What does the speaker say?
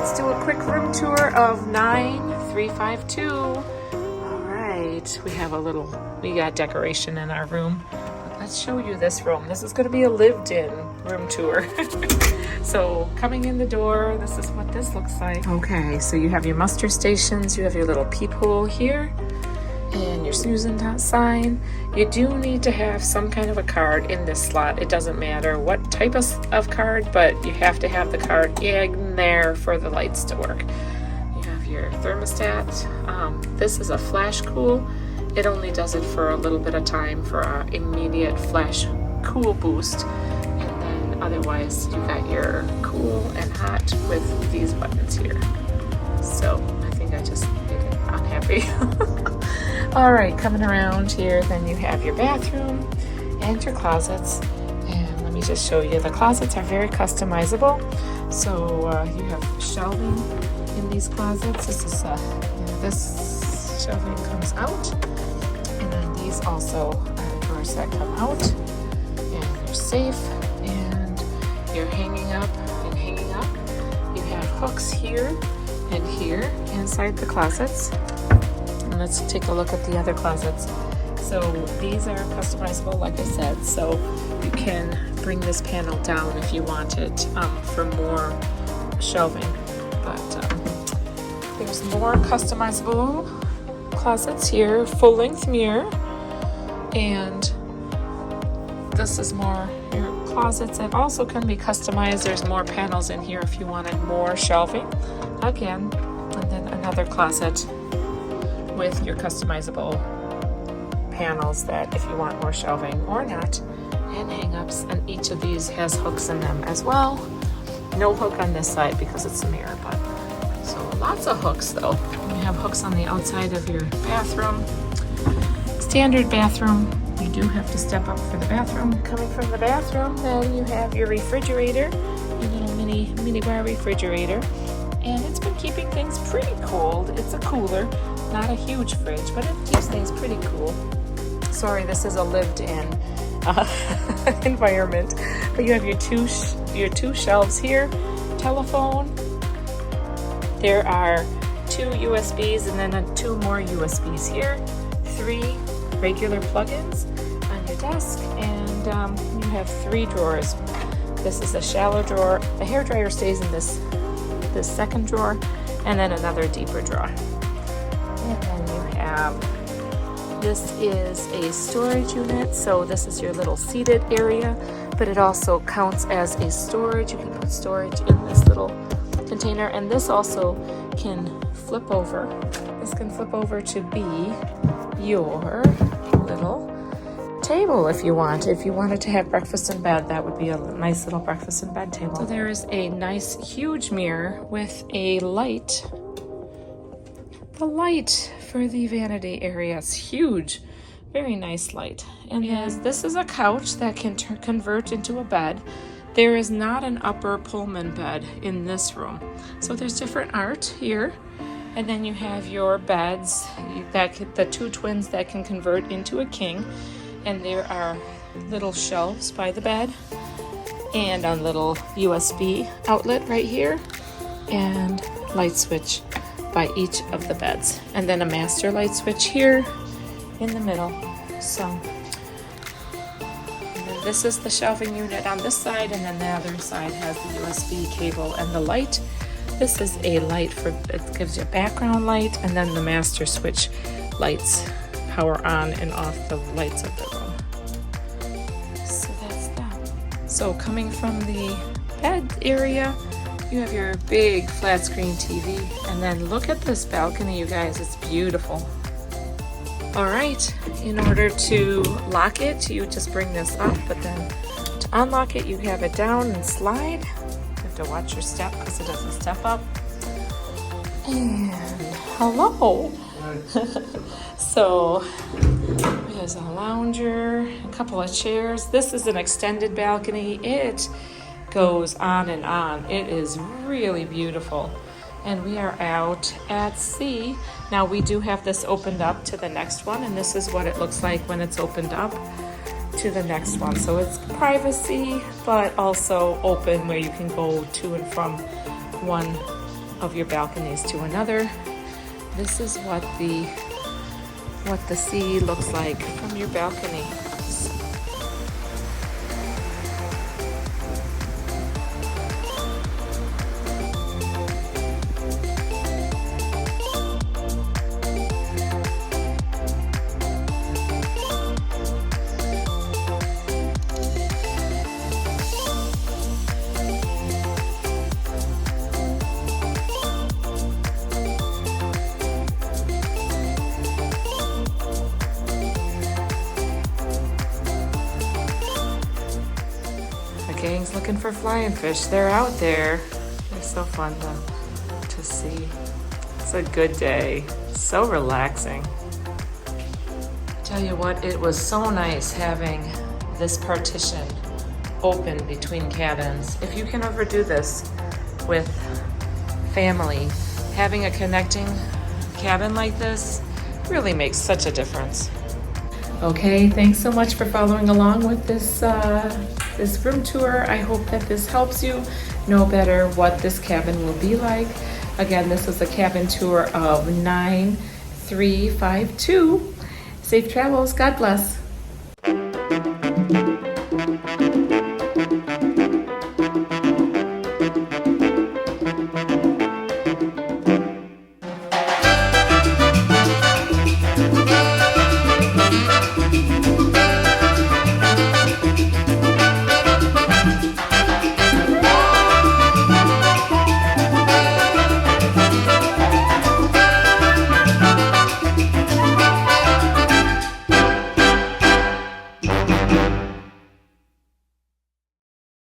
let's do a quick room tour of 9352. All right, we got decoration in our room. But let's show you this room. This is going to be a lived-in room tour. So coming in the door, this is what this looks like. Okay, so you have your muster stations, you have your little peephole here, and your snooze and sign. You do need to have some kind of a card in this slot. It doesn't matter what type of card, but you have to have the card in there for the lights to work. You have your thermostat. This is a flash cool. It only does it for a little bit of time for an immediate flash cool boost. And then otherwise you got your cool and hot with these buttons here. So I think I just made it unhappy. All right, coming around here, then you have your bathroom and your closets. And let me just show you, the closets are very customizable. So you have shelving in these closets. This shelving comes out, and then these also are drawers that come out, and they're safe, and you're hanging up and hanging up. You have hooks here and here inside the closets. And let's take a look at the other closets. So these are customizable, like I said, so you can bring this panel down if you want it for more shelving. But there's more customizable closets here, full-length mirror, and this is more your closets that also can be customized. There's more panels in here if you wanted more shelving again, and then another closet with your customizable panels that if you want more shelving or not, and hang-ups, and each of these has hooks in them as well. No hook on this side because it's a mirror, but so lots of hooks though. You have hooks on the outside of your bathroom. Standard bathroom, you do have to step up for the bathroom. Coming from the bathroom, then you have your refrigerator, your little mini bar refrigerator, and it's been keeping things pretty cold. It's a cooler, not a huge fridge, but it keeps things pretty cool. Sorry, this is a lived-in environment, but you have your two shelves here. Telephone. There are 2 USBs and then 2 more USBs here. 3 regular plugins on your desk, and you have 3 drawers. This is a shallow drawer. The hairdryer stays in this second drawer, and then another deeper drawer. And then you have, this is a storage unit, so this is your little seated area, but it also counts as a storage. You can put storage in this little container, and this also can flip over. This can flip over to be your little table if you want. If you wanted to have breakfast in bed, that would be a nice little breakfast in bed table. So there is a nice huge mirror with a light. The light for the vanity area is huge. Very nice light. And then this is a couch that can convert into a bed. There is not an upper Pullman bed in this room. So there's different art here. And then you have your beds, the 2 twins that can convert into a king. And there are little shelves by the bed and a little USB outlet right here, and light switch by each of the beds, and then a master light switch here in the middle. So and then this is the shelving unit on this side, and then the other side has the USB cable and the light. This is a light it gives you a background light, and then the master switch lights power on and off the lights of the room. So that's that. So coming from the bed area, you have your big flat screen TV, and then look at this balcony, you guys. It's beautiful. All right, in order to lock it, you just bring this up, but then to unlock it, you have it down and slide. You have to watch your step because it doesn't step up. And hello. So there's a lounger, a couple of chairs. This is an extended balcony. It goes on and on. It is really beautiful. And we are out at sea. Now we do have this opened up to the next one, and this is what it looks like when it's opened up to the next one. So it's privacy, but also open where you can go to and from one of your balconies to another. This is what the sea looks like from your balcony. Gang's looking for flying fish. They're out there. They're so fun to see. It's a good day. So relaxing. Tell you what, it was so nice having this partition open between cabins. If you can ever do this with family, having a connecting cabin like this really makes such a difference. Okay, thanks so much for following along with this room tour. I hope that this helps you know better what this cabin will be like. Again, this was a cabin tour of 9352. Safe travels. God bless.